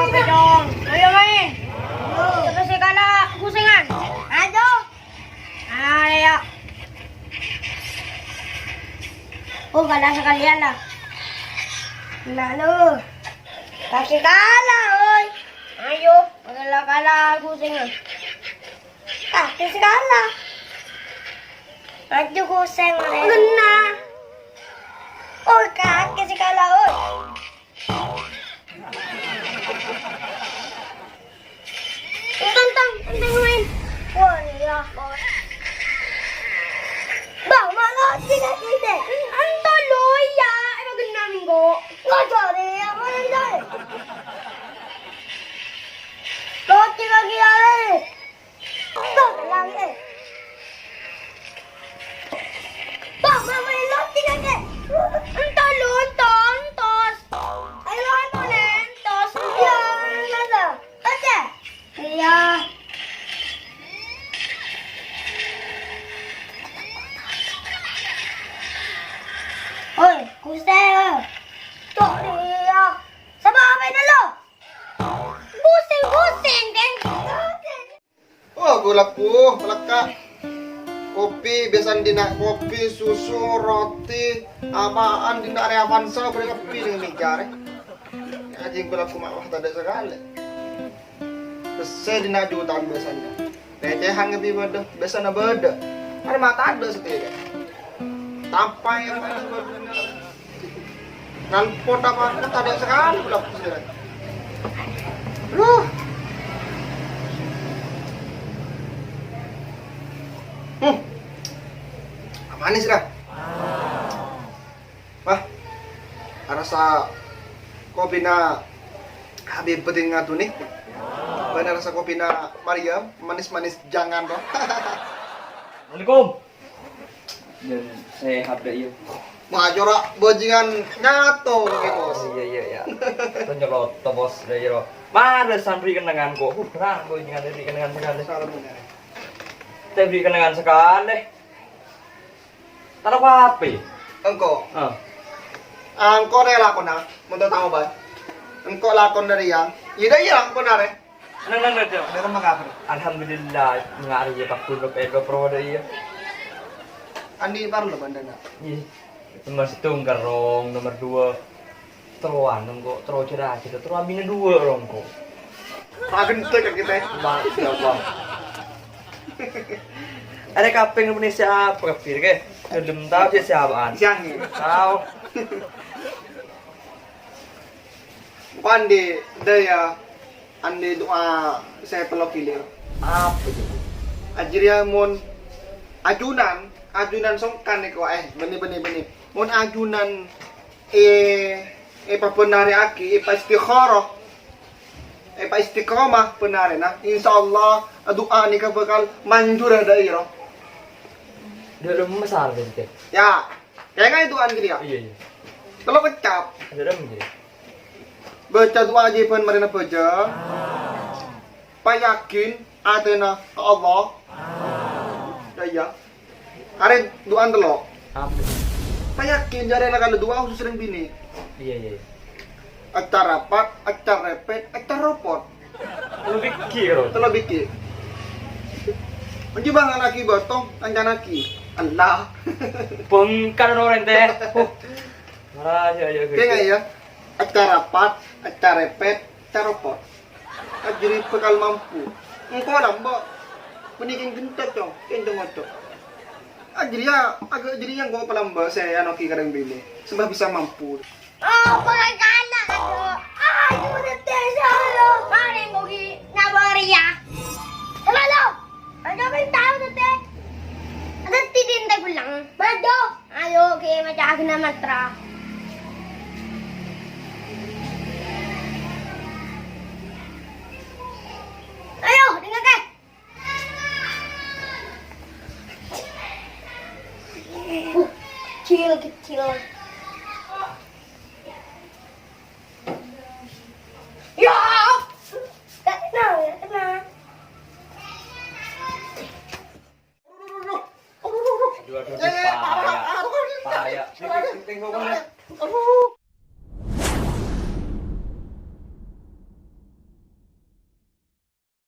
Oke dong. Ayo main. Terus kala kusingan. Ayo. Ayo. Oh, kalah sekalian lah. Lalu. Kasih kalah, oi. Ayo, kalah kusingan. Kasih kalah. Ayo kusing. Kena. Oh, kakek si kalah, oi. Tentang main. Wah, ya, bos. Bang, malah tidak kita. Anta loya, ano ganam go? Ngajari, apa nanti? Roti lagi ada. Tuh, lagi. Bang, main roti lagi. Anta lonton, tos. Ayo, ano nen, tos. Ya, nada. Aja. Iya. Oi, kusel. Tok dia. Sama apa ini lo? Pusing kan? Oh, gulaku, melekak. Kopi, biasa dina kopi, susu, roti, apaan dina area Avanza beri kopi dengan mijar. Anjing gulaku mawah tak ada sekali. Besar dina jutaan biasanya. Recehan ngebi beda, biasa beda. Ada mata ada setia. Sampai yang ada beda. Nalpot apa tak ada sekali gulaku sendiri. Manis kah? Wah, rasa kopi na Habib penting ngatu nih. Benar rasa kopi na Maria manis-manis jangan dong. Assalamualaikum. Ya, saya HP iya. Majora bajingan nyato gitu. Iya. Tonjolot bos dari ro. Mana sampai kenangan kok. Berang kok jangan dari kenangan sekali. Salah benar. Tapi kenangan sekali. Taruh HP. Engkau, Ah. engkau rela kona, mau tahu ba? Engkau lakon dari yang, ida yang benar ya. Nang. Dari mana? Alhamdulillah ngari ya pak tuluk ego pro dari ya. Andi baru lo bandana. Iya. Nomor 1 karong, nomor 2 teruan kok terus cerah kita terus ambilnya 2 rong kok. Makin tuh kan kita. Mak siapa? Ada kaping Indonesia apa kapir ke? Belum tahu sih siapaan. Siang nih. Tahu. Pandi daya andi doa saya pelok kilir. Apa itu? Ajiria mon ajunan songkan nih kok benih. Mon ajunan papenari aki pa istiqomah penari nah insyaallah doa nih bakal manjur ada iro. Dia udah besar berarti. Ya, kayaknya itu an ya. Iya. Kalau kecap, Ada udah menjadi. baca doa aja pun marina baca. Payakin atena ke Allah. Ya. Are doa telo. Apa? Payakin jare lah kalau doa khusus sering bini. Iya. Acara rapat, acara repet, acara repot. Lu pikir loh. Telo biki. Mencoba nganaki botong, anjanaki. Allah. Bengkar orang teh. Marah aja. Kayaknya ya. Acara rapat, acara repet, acara repot. Jadi bekal mampu. Engkau lah mbak. Penikin gentot dong, kentong otot. Jadi ya, agak jadi yang gua pelamba saya anoki kadang bini. Sebab bisa mampu. Oh, kurang kalah aduh. Aduh, nanti solo. Paling kogi nabari ya. Sama lo. Ano ba tahu nanti? Nanti din tayo lang. Mado. Ayo, okay, macam na matra. Ayo, dengar kan? Kecil. Ya! Tenang. Aduh, payah. Payah. Ting,